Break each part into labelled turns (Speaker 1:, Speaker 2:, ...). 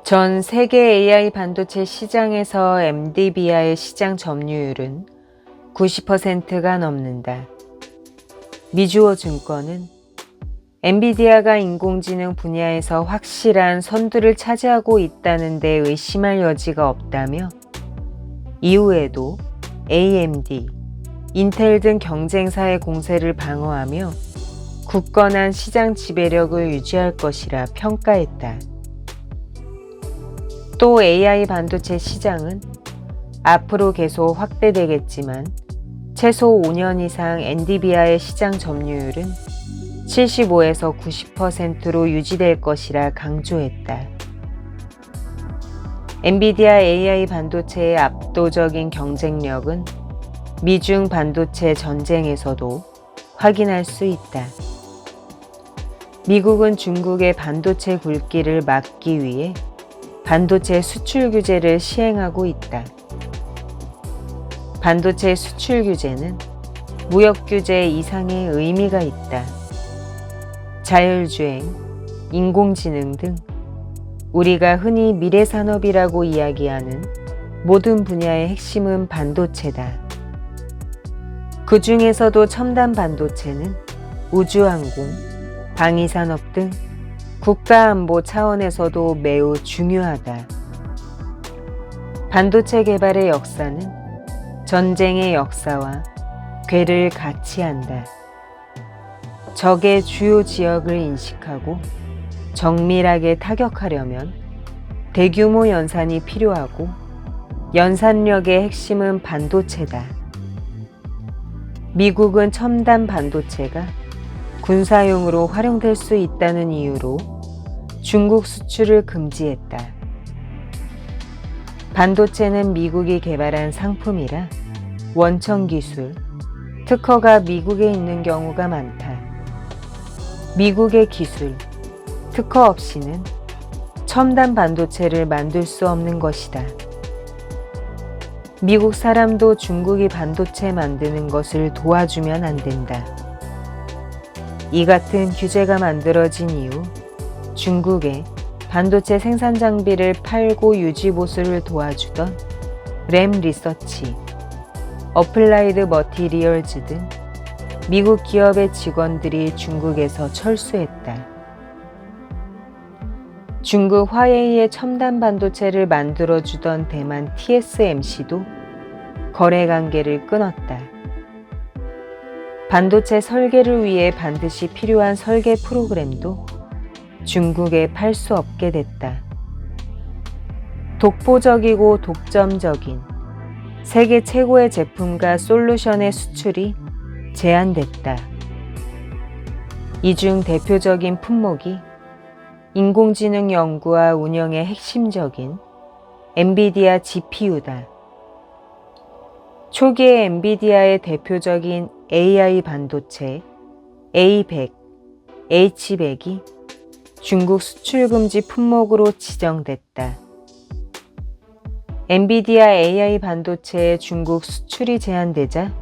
Speaker 1: 전 세계 AI 반도체 시장에서 엔비디아의 시장 점유율은 90%가 넘는다. 미주어 증권은 엔비디아가 인공지능 분야에서 확실한 선두를 차지하고 있다는 데 의심할 여지가 없다며 이후에도 AMD, 인텔 등 경쟁사의 공세를 방어하며 굳건한 시장 지배력을 유지할 것이라 평가했다. 또 AI 반도체 시장은 앞으로 계속 확대되겠지만 최소 5년 이상 엔비디아의 시장 점유율은 75에서 90%로 유지될 것이라 강조했다. 엔비디아 AI 반도체의 압도적인 경쟁력은 미중 반도체 전쟁에서도 확인할 수 있다. 미국은 중국의 반도체 굴기를 막기 위해 반도체 수출 규제를 시행하고 있다. 반도체 수출 규제는 무역 규제 이상의 의미가 있다. 자율주행, 인공지능 등 우리가 흔히 미래산업이라고 이야기하는 모든 분야의 핵심은 반도체다. 그 중에서도 첨단 반도체는 우주항공, 방위산업 등 국가안보 차원에서도 매우 중요하다. 반도체 개발의 역사는 전쟁의 역사와 궤를 같이 한다. 적의 주요 지역을 인식하고 정밀하게 타격하려면 대규모 연산이 필요하고 연산력의 핵심은 반도체다. 미국은 첨단 반도체가 군사용으로 활용될 수 있다는 이유로 중국 수출을 금지했다. 반도체는 미국이 개발한 상품이라 원천 기술, 특허가 미국에 있는 경우가 많다. 미국의 기술, 특허 없이는 첨단 반도체를 만들 수 없는 것이다. 미국 사람도 중국이 반도체 만드는 것을 도와주면 안 된다. 이 같은 규제가 만들어진 이후 중국에 반도체 생산 장비를 팔고 유지 보수를 도와주던 램 리서치, 어플라이드 머티리얼즈 등 미국 기업의 직원들이 중국에서 철수했다. 중국 화웨이의 첨단 반도체를 만들어주던 대만 TSMC도 거래 관계를 끊었다. 반도체 설계를 위해 반드시 필요한 설계 프로그램도 중국에 팔 수 없게 됐다. 독보적이고 독점적인 세계 최고의 제품과 솔루션의 수출이 제한됐다. 이 중 대표적인 품목이 인공지능 연구와 운영의 핵심적인 엔비디아 GPU다. 초기에 엔비디아의 대표적인 AI 반도체 A100, H100이 중국 수출 금지 품목으로 지정됐다. 엔비디아 AI 반도체의 중국 수출이 제한되자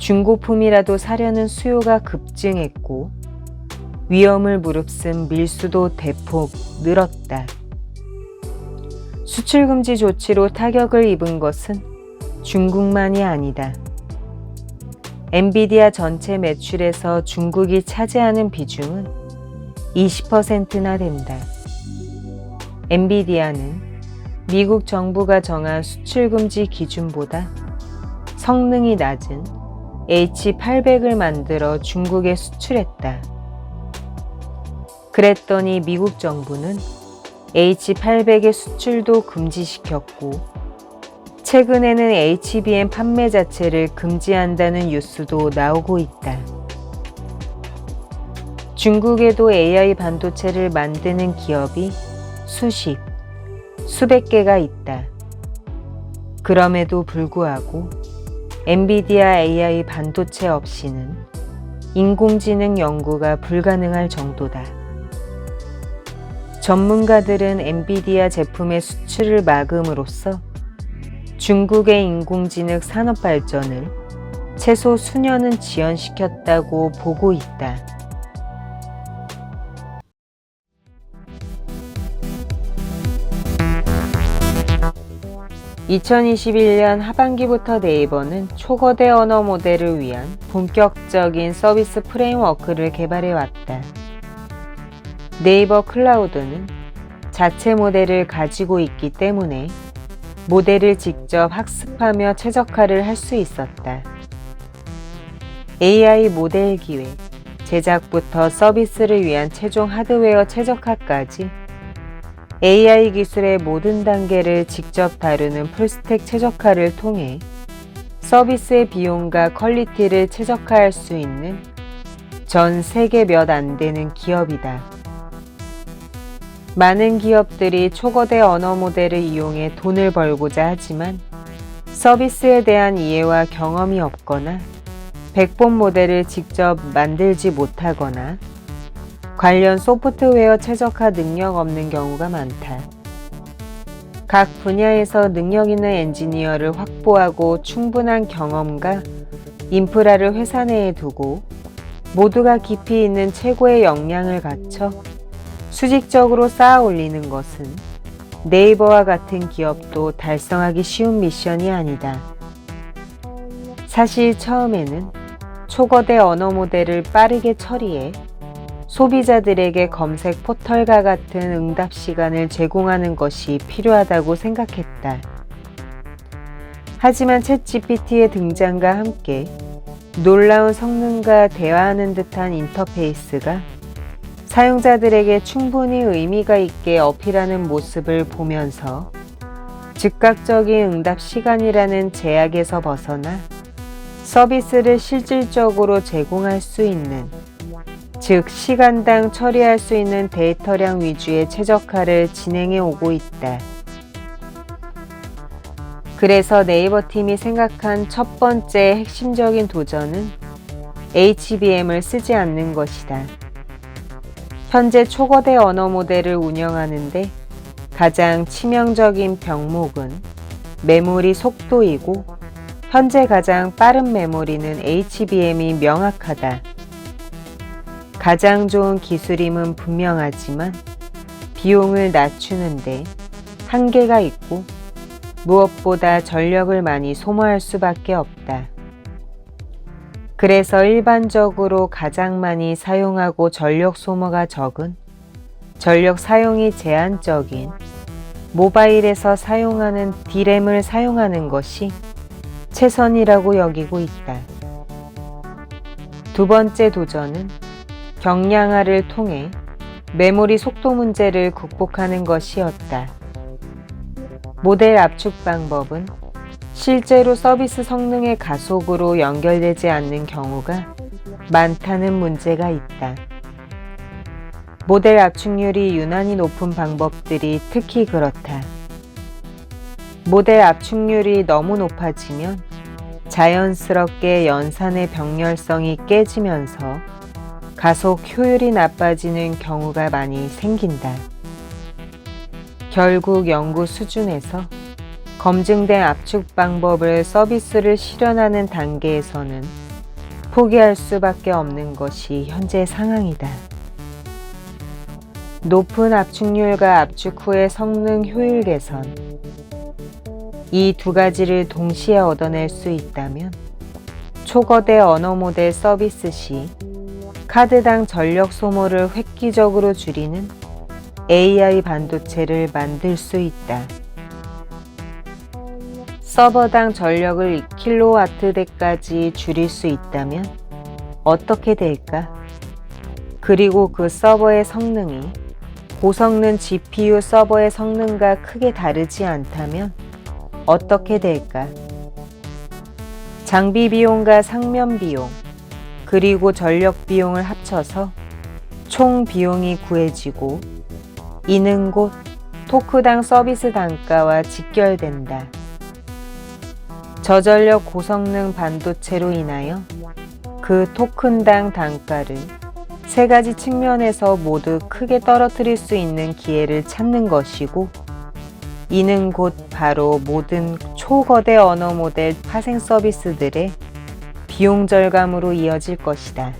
Speaker 1: 중고품이라도 사려는 수요가 급증했고 위험을 무릅쓴 밀수도 대폭 늘었다. 수출 금지 조치로 타격을 입은 것은 중국만이 아니다. 엔비디아 전체 매출에서 중국이 차지하는 비중은 20%나 된다. 엔비디아는 미국 정부가 정한 수출 금지 기준보다 성능이 낮은 H800을 만들어 중국에 수출했다. 그랬더니 미국 정부는 H800의 수출도 금지시켰고 최근에는 HBM 판매 자체를 금지한다는 뉴스도 나오고 있다. 중국에도 AI 반도체를 만드는 기업이 수십, 수백 개가 있다. 그럼에도 불구하고 엔비디아 AI 반도체 없이는 인공지능 연구가 불가능할 정도다. 전문가들은 엔비디아 제품의 수출을 막음으로써 중국의 인공지능 산업 발전을 최소 수년은 지연시켰다고 보고 있다. 2021년 하반기부터 네이버는 초거대 언어 모델을 위한 본격적인 서비스 프레임워크를 개발해 왔다. 네이버 클라우드는 자체 모델을 가지고 있기 때문에 모델을 직접 학습하며 최적화를 할 수 있었다. AI 모델 기획, 제작부터 서비스를 위한 최종 하드웨어 최적화까지 AI 기술의 모든 단계를 직접 다루는 풀스택 최적화를 통해 서비스의 비용과 퀄리티를 최적화할 수 있는 전 세계 몇 안 되는 기업이다. 많은 기업들이 초거대 언어 모델을 이용해 돈을 벌고자 하지만 서비스에 대한 이해와 경험이 없거나 백본 모델을 직접 만들지 못하거나 관련 소프트웨어 최적화 능력 없는 경우가 많다. 각 분야에서 능력 있는 엔지니어를 확보하고 충분한 경험과 인프라를 회사 내에 두고 모두가 깊이 있는 최고의 역량을 갖춰 수직적으로 쌓아 올리는 것은 네이버와 같은 기업도 달성하기 쉬운 미션이 아니다. 사실 처음에는 초거대 언어 모델을 빠르게 처리해 소비자들에게 검색 포털과 같은 응답 시간을 제공하는 것이 필요하다고 생각했다. 하지만 챗GPT의 등장과 함께 놀라운 성능과 대화하는 듯한 인터페이스가 사용자들에게 충분히 의미가 있게 어필하는 모습을 보면서 즉각적인 응답 시간이라는 제약에서 벗어나 서비스를 실질적으로 제공할 수 있는, 즉 시간당 처리할 수 있는 데이터량 위주의 최적화를 진행해 오고 있다. 그래서 네이버 팀이 생각한 첫 번째 핵심적인 도전은 HBM을 쓰지 않는 것이다. 현재 초거대 언어 모델을 운영하는데 가장 치명적인 병목은 메모리 속도이고 현재 가장 빠른 메모리는 HBM이 명확하다. 가장 좋은 기술임은 분명하지만 비용을 낮추는데 한계가 있고 무엇보다 전력을 많이 소모할 수밖에 없다. 그래서 일반적으로 가장 많이 사용하고 전력 소모가 적은, 전력 사용이 제한적인 모바일에서 사용하는 D램을 사용하는 것이 최선이라고 여기고 있다. 두 번째 도전은 경량화를 통해 메모리 속도 문제를 극복하는 것이었다. 모델 압축 방법은 실제로 서비스 성능의 가속으로 연결되지 않는 경우가 많다는 문제가 있다. 모델 압축률이 유난히 높은 방법들이 특히 그렇다. 모델 압축률이 너무 높아지면 자연스럽게 연산의 병렬성이 깨지면서 가속 효율이 나빠지는 경우가 많이 생긴다. 결국 연구 수준에서 검증된 압축 방법을 서비스를 실현하는 단계에서는 포기할 수밖에 없는 것이 현재 상황이다. 높은 압축률과 압축 후의 성능 효율 개선, 이 두 가지를 동시에 얻어낼 수 있다면 초거대 언어 모델 서비스 시 카드당 전력 소모를 획기적으로 줄이는 AI 반도체를 만들 수 있다. 서버당 전력을 2kW대까지 줄일 수 있다면 어떻게 될까? 그리고 그 서버의 성능이 고성능 GPU 서버의 성능과 크게 다르지 않다면 어떻게 될까? 장비 비용과 상면 비용, 그리고 전력 비용을 합쳐서 총 비용이 구해지고 이는 곧 토크당 서비스 단가와 직결된다. 저전력 고성능 반도체로 인하여 그 토큰당 단가를 세 가지 측면에서 모두 크게 떨어뜨릴 수 있는 기회를 찾는 것이고, 이는 곧 바로 모든 초거대 언어 모델 파생 서비스들의 비용 절감으로 이어질 것이다.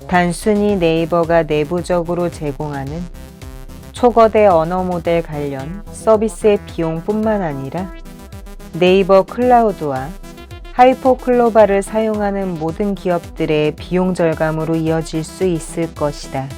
Speaker 1: 단순히 네이버가 내부적으로 제공하는 초거대 언어 모델 관련 서비스의 비용뿐만 아니라 네이버 클라우드와 하이퍼클로바를 사용하는 모든 기업들의 비용 절감으로 이어질 수 있을 것이다.